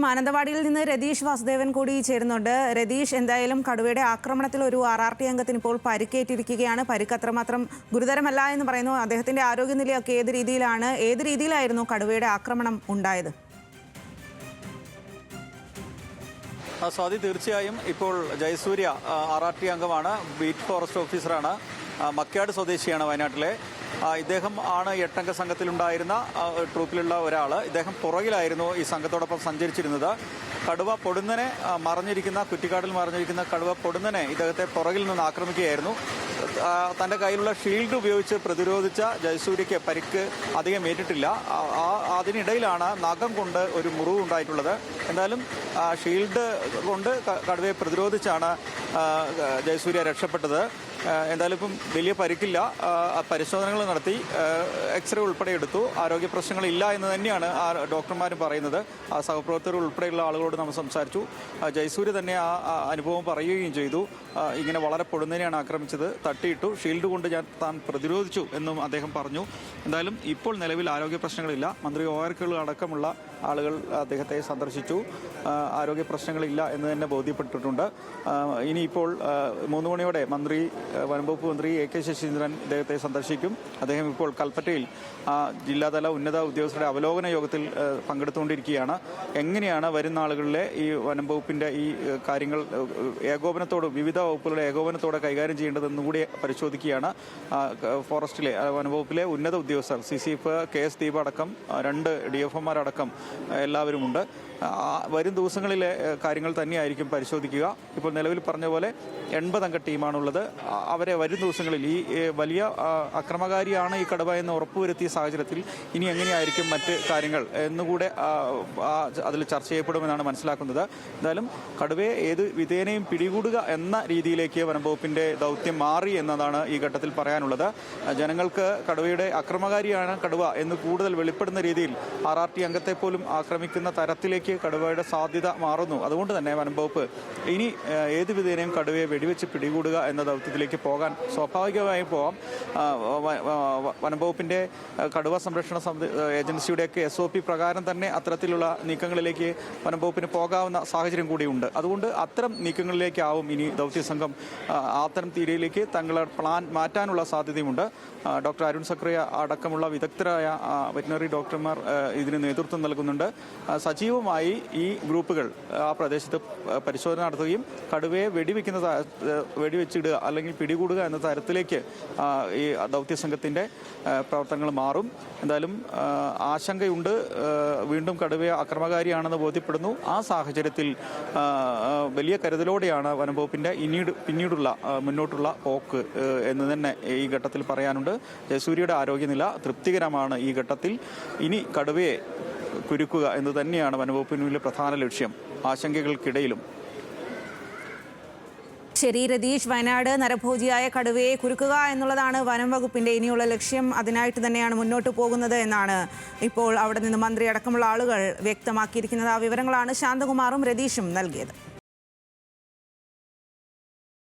മാനന്തവാടിയിൽ നിന്ന് രതീഷ് വാസുദേവൻ കൂടി ചേരുന്നുണ്ട്. രതീഷ്, എന്തായാലും കടുവയുടെ ആക്രമണത്തിൽ ഒരു RRT അംഗത്തിന് ഇപ്പോൾ പരിക്കേറ്റിരിക്കുകയാണ്. പരിക്ക് അത്രമാത്രം ഗുരുതരമല്ല എന്ന് പറയുന്നു. അദ്ദേഹത്തിന്റെ ആരോഗ്യനിലയൊക്കെ ഏത് രീതിയിലായിരുന്നു കടുവയുടെ ആക്രമണം ഉണ്ടായത്? സ്വാതി, തീർച്ചയായും ഇപ്പോൾ ജയസൂര്യ RRT അംഗമാണ്, ബീറ്റ് ഫോറസ്റ്റ് ഓഫീസറാണ്, മക്കാട് സ്വദേശിയാണ് വയനാട്ടിലെ. ഇദ്ദേഹം ആണ് 8 അംഗ സംഘത്തിലുണ്ടായിരുന്ന ട്രൂപ്പിലുള്ള ഒരാൾ. ഇദ്ദേഹം പുറകിലായിരുന്നു ഈ സംഘത്തോടൊപ്പം സഞ്ചരിച്ചിരുന്നത്. കടുവ പൊടുന്നനെ കുറ്റിക്കാടിൽ മറിഞ്ഞിരിക്കുന്ന കടുവ പൊടുന്നനെ ഇദ്ദേഹത്തെ പുറകിൽ നിന്ന് ആക്രമിക്കുകയായിരുന്നു. തൻ്റെ കയ്യിലുള്ള ഷീൽഡ് ഉപയോഗിച്ച് പ്രതിരോധിച്ച ജയസൂര്യയ്ക്ക് പരിക്ക് അധികം ഏറ്റിട്ടില്ല. അതിനിടയിലാണ് നഖം കൊണ്ട് ഒരു മുറിവ് ഉണ്ടായിട്ടുള്ളത്. എന്തായാലും ഷീൽഡ് കൊണ്ട് കടുവയെ പ്രതിരോധിച്ചാണ് ജയസൂര്യ രക്ഷപ്പെട്ടത്. എന്തായാലും ഇപ്പം വലിയ പരിക്കില്ല. പരിശോധനകൾ നടത്തി, എക്സ്റേ ഉൾപ്പെടെ എടുത്തു. ആരോഗ്യ പ്രശ്നങ്ങളില്ല എന്ന് തന്നെയാണ് ഡോക്ടർമാരും പറയുന്നത്. സഹപ്രവർത്തകർ ഉൾപ്പെടെയുള്ള ആളുകളോട് നമ്മൾ സംസാരിച്ചു. ജയസൂര്യ തന്നെ ആ അനുഭവം പറയുകയും ചെയ്തു. ഇങ്ങനെ വളരെ പൊടുന്നനെയാണ് ആക്രമിച്ചത്, തട്ടിയിട്ടു, ഷീൽഡ് കൊണ്ട് താൻ പ്രതിരോധിച്ചു എന്നും അദ്ദേഹം പറഞ്ഞു. എന്തായാലും ഇപ്പോൾ നിലവിൽ ആരോഗ്യ പ്രശ്നങ്ങളില്ല. മന്ത്രി OR കേളു അടക്കമുള്ള ആളുകൾ അദ്ദേഹത്തെ സന്ദർശിച്ചു. ആരോഗ്യ പ്രശ്നങ്ങളില്ല എന്ന് തന്നെ ബോധ്യപ്പെട്ടിട്ടുണ്ട്. ഇനിയിപ്പോൾ 3 മണിയോടെ വനംവകുപ്പ് മന്ത്രി AK ശശീന്ദ്രൻ ഇദ്ദേഹത്തെ സന്ദർശിക്കും. അദ്ദേഹം ഇപ്പോൾ കൽപ്പറ്റയിൽ ജില്ലാതല ഉന്നത ഉദ്യോഗസ്ഥരുടെ അവലോകന യോഗത്തിൽ പങ്കെടുത്തുകൊണ്ടിരിക്കുകയാണ്. എങ്ങനെയാണ് വരുന്ന ആളുകളിലെ ഈ വനംവകുപ്പിൻ്റെ ഈ കാര്യങ്ങൾ വിവിധ വകുപ്പുകളുടെ ഏകോപനത്തോടെ കൈകാര്യം ചെയ്യേണ്ടതെന്നും കൂടി പരിശോധിക്കുകയാണ്. ഫോറസ്റ്റിലെ വനംവകുപ്പിലെ ഉന്നത ഉദ്യോഗസ്ഥർ CCF KS ദീപ അടക്കം 2 DFOമാരടക്കം എല്ലാവരുമുണ്ട്. വരും ദിവസങ്ങളിലെ കാര്യങ്ങൾ തന്നെയായിരിക്കും പരിശോധിക്കുക. ഇപ്പോൾ നിലവിൽ പറഞ്ഞ പോലെ 80 അംഗ ടീമാണുള്ളത്. അവരെ വരും ദിവസങ്ങളിൽ ഈ വലിയ അക്രമകാരിയാണ് ഈ കടുവ എന്ന് ഉറപ്പുവരുത്തിയ സാഹചര്യത്തിൽ ഇനി എങ്ങനെയായിരിക്കും മറ്റ് കാര്യങ്ങൾ എന്നുകൂടെ അതിൽ ചർച്ച ചെയ്യപ്പെടുമെന്നാണ് മനസ്സിലാക്കുന്നത്. എന്തായാലും കടുവയെ ഏത് വിധേനയും പിടികൂടുക എന്ന രീതിയിലേക്ക് വനംവകുപ്പിൻ്റെ ദൗത്യം മാറി എന്നതാണ് ഈ ഘട്ടത്തിൽ പറയാനുള്ളത്. ജനങ്ങൾക്ക് കടുവയുടെ അക്രമകാരിയാണ് കടുവ എന്ന് കൂടുതൽ വെളിപ്പെടുന്ന രീതിയിൽ RRT അംഗത്തെ പോലും ആക്രമിക്കുന്ന തരത്തിലേക്ക് കടുവയുടെ സാധ്യത മാറുന്നു. അതുകൊണ്ട് തന്നെ വനംവകുപ്പ് ഇനി ഏത് വിധേനയും കടുവയെ വെടിവെച്ച് പിടികൂടുക എന്ന ദൗത്യത്തിലേക്ക് പോകാൻ സ്വാഭാവികമായും പോകാം. വനംവകുപ്പിൻ്റെ കടുവ സംരക്ഷണ ഏജൻസിയുടെയൊക്കെ SOP പ്രകാരം തന്നെ അത്തരത്തിലുള്ള നീക്കങ്ങളിലേക്ക് വനംവകുപ്പിന് പോകാവുന്ന സാഹചര്യം കൂടിയുണ്ട്. അതുകൊണ്ട് അത്തരം നീക്കങ്ങളിലേക്കാവും ഇനി ദൗത്യസംഘം അത്തരം തീരയിലേക്ക് തങ്ങളുടെ പ്ലാൻ മാറ്റാനുള്ള സാധ്യതയുമുണ്ട്. ഡോക്ടർ അരുൺ സക്രിയ അടക്കമുള്ള വിദഗ്ധരായ വെറ്റിനറി ഡോക്ടർമാർ ഇതിന് നേതൃത്വം നൽകുന്നുണ്ട്. സജീവമായി ഈ ഗ്രൂപ്പുകൾ ആ പ്രദേശത്ത് പരിശോധന നടത്തുകയും കടുവയെ വെടിവെച്ചിടുക അല്ലെങ്കിൽ പിടികൂടുക എന്ന തരത്തിലേക്ക് ഈ ദൗത്യസംഘത്തിൻ്റെ പ്രവർത്തനങ്ങൾ മാറും. എന്തായാലും ആശങ്കയുണ്ട്. വീണ്ടും കടുവയെ അക്രമകാരിയാണെന്ന് ബോധ്യപ്പെടുന്നു. ആ സാഹചര്യത്തിൽ വലിയ കരുതലോടെയാണ് വനംവകുപ്പിൻ്റെ പിന്നീടുള്ള മുന്നോട്ടുള്ള പോക്ക് എന്ന് തന്നെ ഈ ഘട്ടത്തിൽ പറയാനുണ്ട്. ജയസൂര്യയുടെ ആരോഗ്യനില തൃപ്തികരമാണ്. ഈ ഘട്ടത്തിൽ ഇനി കടുവയെ കുരുക്കുക എന്ന് തന്നെയാണ് വനംവകുപ്പിനുള്ള പ്രധാന ലക്ഷ്യം, ആശങ്കകൾക്കിടയിലും. ശരി രതീഷ്, വയനാട് നരഭോജിയായ കടുവയെ കുരുക്കുക എന്നുള്ളതാണ് വനം വകുപ്പിന്റെ ഇനിയുള്ള ലക്ഷ്യം. അതിനായിട്ട് തന്നെയാണ് മുന്നോട്ട് പോകുന്നത് എന്നാണ് ഇപ്പോൾ അവിടെ നിന്ന് മന്ത്രി അടക്കമുള്ള ആളുകൾ വ്യക്തമാക്കിയിരിക്കുന്നത്. ആ വിവരങ്ങളാണ് ശാന്തകുമാറും രതീഷും നൽകിയത്.